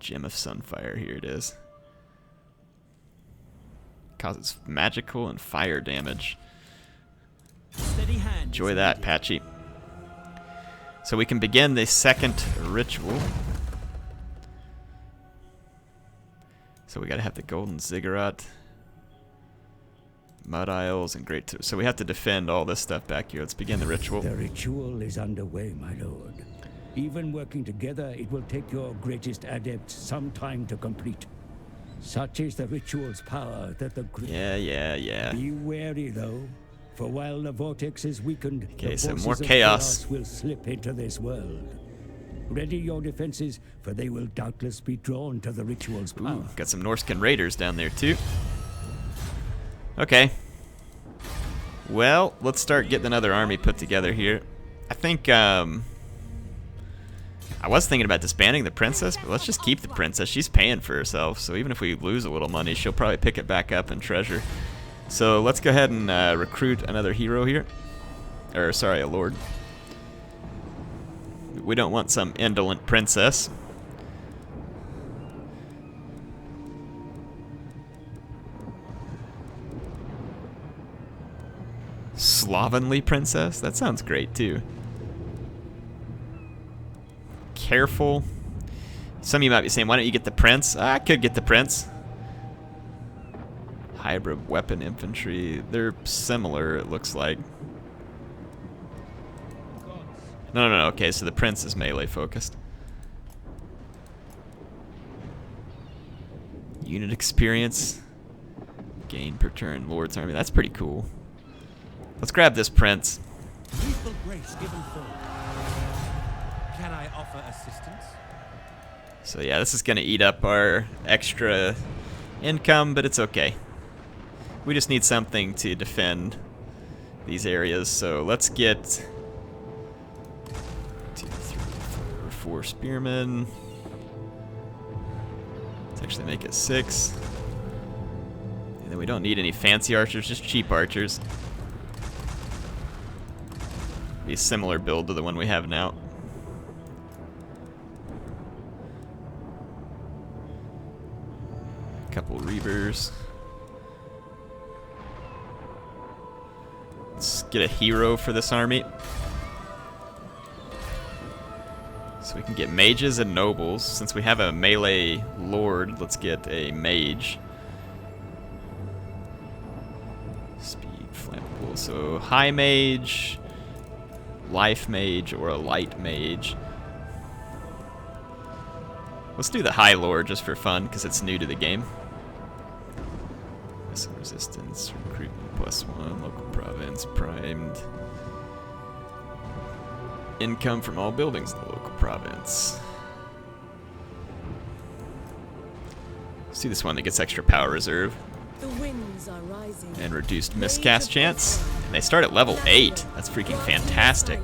Gem of Sunfire. Here it is. Causes magical and fire damage. Steady hand. Enjoy that, Patchy. So we can begin the second ritual. So we gotta have the Golden Ziggurat, Mud Isles, and Great... So we have to defend all this stuff back here. Let's begin the ritual. The ritual is underway, my lord. Even working together, it will take your greatest adept some time to complete. Such is the ritual's power that the... Yeah. Be wary, though, for while the vortex is weakened, Okay, the so forces more of chaos will slip into this world. Ready your defenses, for they will doubtless be drawn to the ritual's power. Ooh, got some Norscan raiders down there, too. Okay. Well, let's start getting another army put together here. I think, I was thinking about disbanding the princess, but let's just keep the princess. She's paying for herself, so even if we lose a little money, she'll probably pick it back up in treasure. So let's go ahead and recruit another hero here. Or, sorry, a lord. We don't want some indolent princess. Slovenly princess? That sounds great, too. Careful. Some of you might be saying, why don't you get the prince? I could get the prince. Hybrid weapon infantry. They're similar, it looks like. No. Okay, so the prince is melee focused. Unit experience. Gain per turn. Lord's army. That's pretty cool. Let's grab this prince. Lethal grace given full. Can I offer assistance? So yeah, this is going to eat up our extra income, but it's okay. We just need something to defend these areas, so let's get 2, 3, 4 spearmen. Let's actually make it 6. And then we don't need any fancy archers, just cheap archers. Be a similar build to the one we have now. Couple reavers. Let's get a hero for this army. So we can get mages and nobles. Since we have a melee lord, let's get a mage. Speed, flammable. So high mage, life mage, or a light mage. Let's do the high lord just for fun, because it's new to the game. Missile resistance, recruitment +1, local province, primed. Income from all buildings in the local province. Let's do this one that gets extra power reserve. The winds are rising. And reduced miscast chance. And they start at level 8. That's freaking fantastic.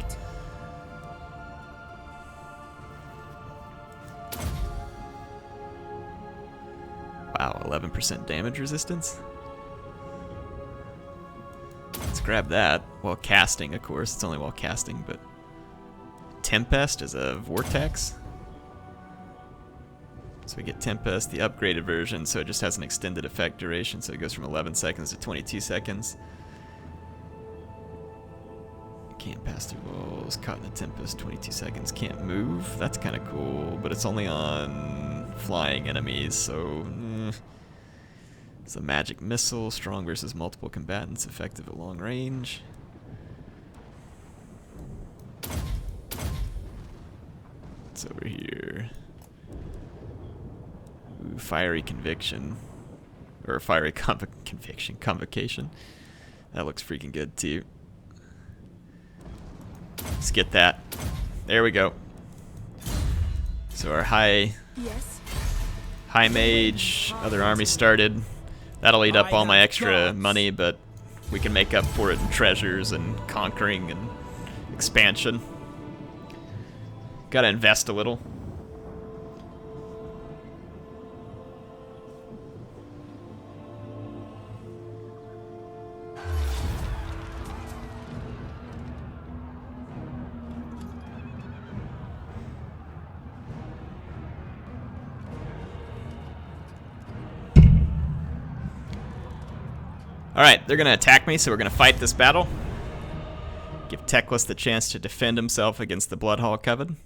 Wow, 11% damage resistance? Let's grab that. While casting, of course. It's only while casting, but... Tempest is a vortex. So we get Tempest, the upgraded version, so it just has an extended effect duration, so it goes from 11 seconds to 22 seconds. Can't pass through walls, caught in the Tempest, 22 seconds, can't move. That's kind of cool, but it's only on flying enemies, so... It's a magic missile, strong versus multiple combatants, effective at long range. What's over here? Ooh, fiery conviction. Or fiery convocation. That looks freaking good too. Let's get that. There we go. So our high mage, other army started. That'll eat up all my extra money, but we can make up for it in treasures and conquering and expansion. Gotta invest a little. Alright, they're gonna attack me, so we're gonna fight this battle. Give Teclis the chance to defend himself against the Bloodhall Coven.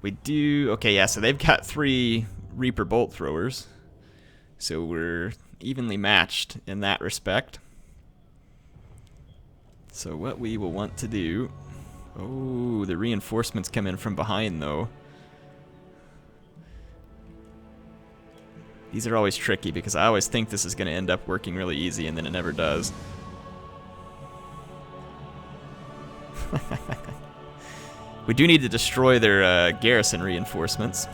We do... Okay, yeah, so they've got 3 Reaper Bolt Throwers. So we're evenly matched in that respect. So what we will want to do... Oh, the reinforcements come in from behind, though. These are always tricky, because I always think this is going to end up working really easy, and then it never does. We do need to destroy their garrison reinforcements.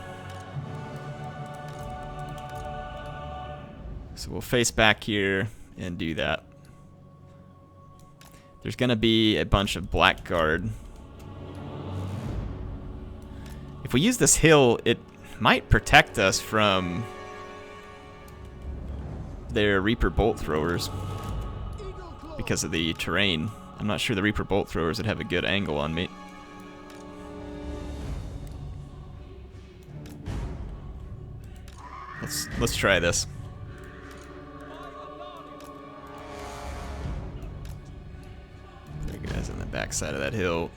So we'll face back here and do that. There's going to be a bunch of blackguard. If we use this hill, it might protect us from their Reaper Bolt Throwers because of the terrain. I'm not sure the Reaper Bolt Throwers would have a good angle on me. Let's try this. There guys on the back side of that hill.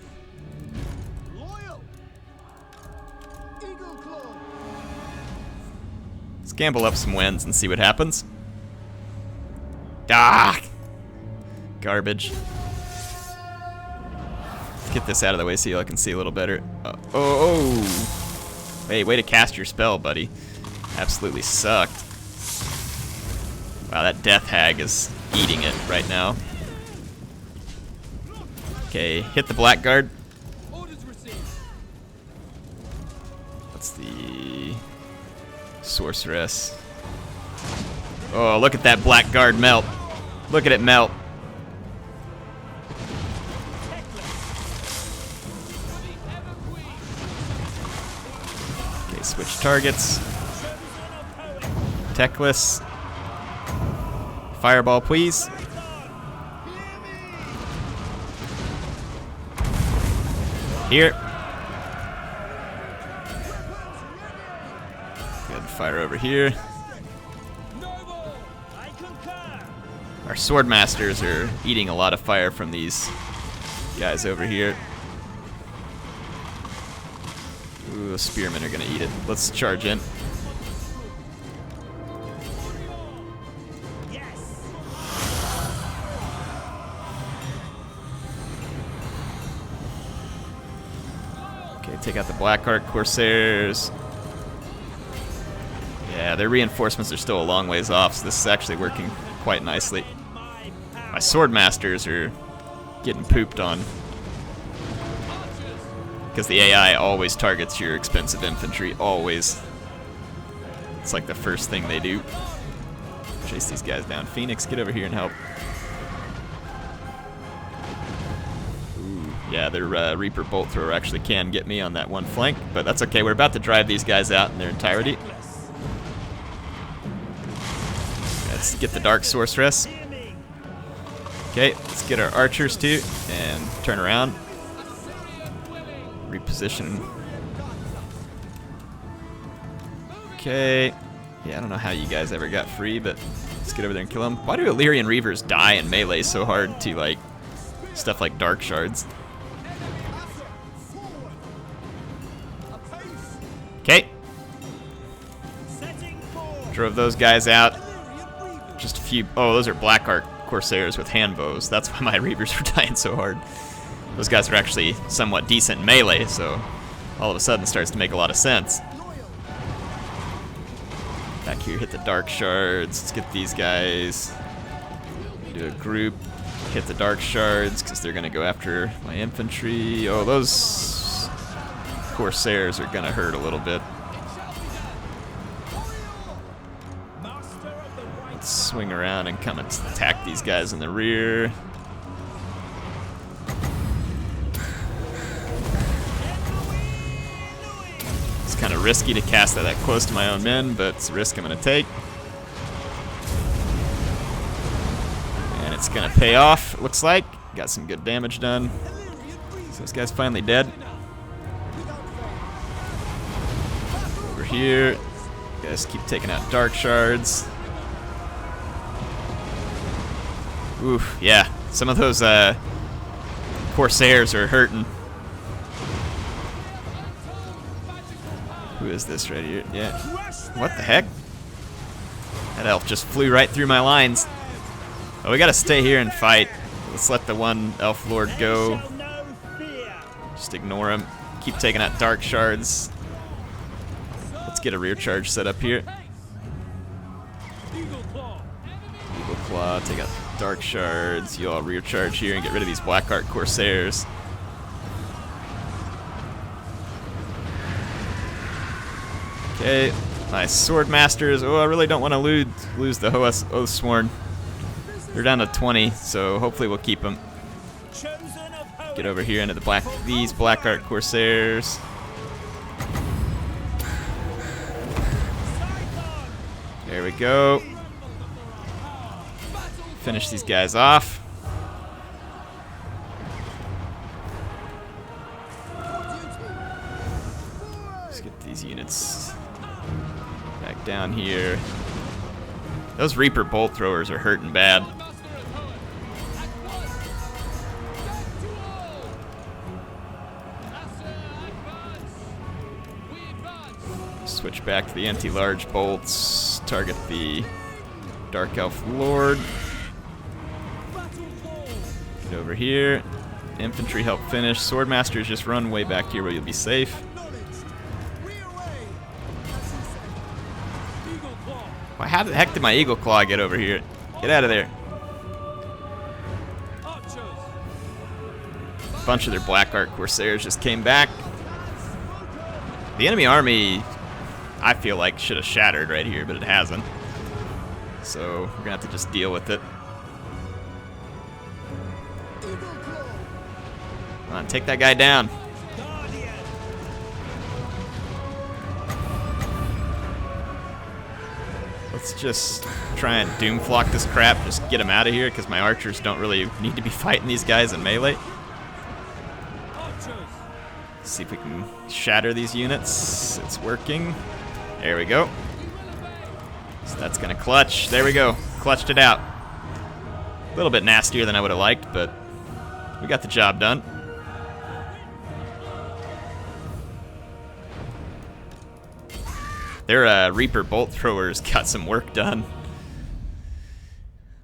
Let's gamble up some wins and see what happens. Ah! Garbage. Let's get this out of the way so I can see a little better. Oh! Hey, way to cast your spell, buddy. Absolutely sucked. Wow, that Death Hag is eating it right now. Okay, hit the Blackguard. That's the Sorceress. Oh, look at that Blackguard melt. Look at it melt. Okay, switch targets. Teclis. Fireball, please. Here. Good fire over here. Our sword masters are eating a lot of fire from these guys over here. Ooh, the spearmen are gonna eat it. Let's charge in. Okay, take out the Blackheart Corsairs. Yeah, their reinforcements are still a long ways off, so this is actually working quite nicely. My Swordmasters are getting pooped on, because the AI always targets your expensive infantry, always. It's like the first thing they do. Chase these guys down. Phoenix, get over here and help. Ooh, yeah, their Reaper Bolt Thrower actually can get me on that one flank, but that's okay. We're about to drive these guys out in their entirety. Let's get the Dark Sorceress. Okay, let's get our archers too, and turn around. Reposition. Okay. Yeah, I don't know how you guys ever got free, but let's get over there and kill them. Why do Illyrian Reavers die in melee so hard to, like, stuff like Dark Shards? Okay. Drove those guys out. Just a few. Oh, those are Blackheart Corsairs with handbows. That's why my Reavers were dying so hard. Those guys are actually somewhat decent in melee, so all of a sudden it starts to make a lot of sense. Back here, hit the Dark Shards. Let's get these guys. Do a group. Hit the Dark Shards, because they're going to go after my infantry. Oh, those Corsairs are going to hurt a little bit. Let's swing around and come and attack these guys in the rear. It's kind of risky to cast that close to my own men, but it's a risk I'm going to take. And it's going to pay off, it looks like. Got some good damage done. So this guy's finally dead. Over here. You guys keep taking out Dark Shards. Oof, yeah. Some of those Corsairs are hurting. Who is this right here? Yeah. What the heck? That elf just flew right through my lines. Oh, we gotta stay here and fight. Let's let the one elf lord go. Just ignore him. Keep taking out Dark Shards. Let's get a rear charge set up here. Eagle Claw, take out Dark Shards. You all rear charge here and get rid of these Blackheart Corsairs. Okay, nice Swordmasters. Oh, I really don't want to lose the Oathsworn. They're down to 20, so hopefully we'll keep them. Get over here into these Blackheart Corsairs. There we go. Finish these guys off. Let's get these units back down here. Those Reaper Bolt Throwers are hurting bad. Switch back to the anti-large bolts. Target the Dark Elf Lord. Get over here. Infantry help finish. Swordmasters just run way back here where you'll be safe. Why, how the heck did my Eagle Claw get over here? Get out of there. A bunch of their Blackheart Corsairs just came back. The enemy army, I feel like, should have shattered right here, but it hasn't. So we're gonna have to just deal with it. Come on, take that guy down. Let's just try and doomflock this crap, just get him out of here, because my archers don't really need to be fighting these guys in melee. Let's see if we can shatter these units. It's working. There we go. So that's gonna clutch. There we go. Clutched it out. A little bit nastier than I would have liked, but we got the job done. Their Reaper bolt throwers got some work done.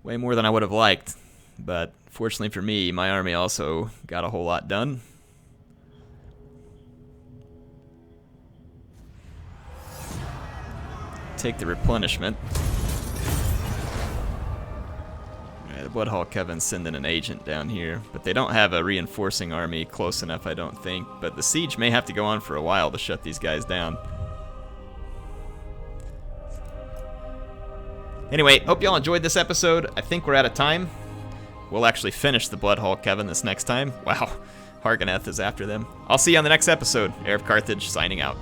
Way more than I would have liked. But fortunately for me, my army also got a whole lot done. Take the replenishment. The Bloodhall Coven's sending an agent down here, but they don't have a reinforcing army close enough, I don't think. But the siege may have to go on for a while to shut these guys down. Anyway, hope y'all enjoyed this episode. I think we're out of time. We'll actually finish the Bloodhall Coven this next time. Wow, Harganeth is after them. I'll see you on the next episode. HeirofCarthage signing out.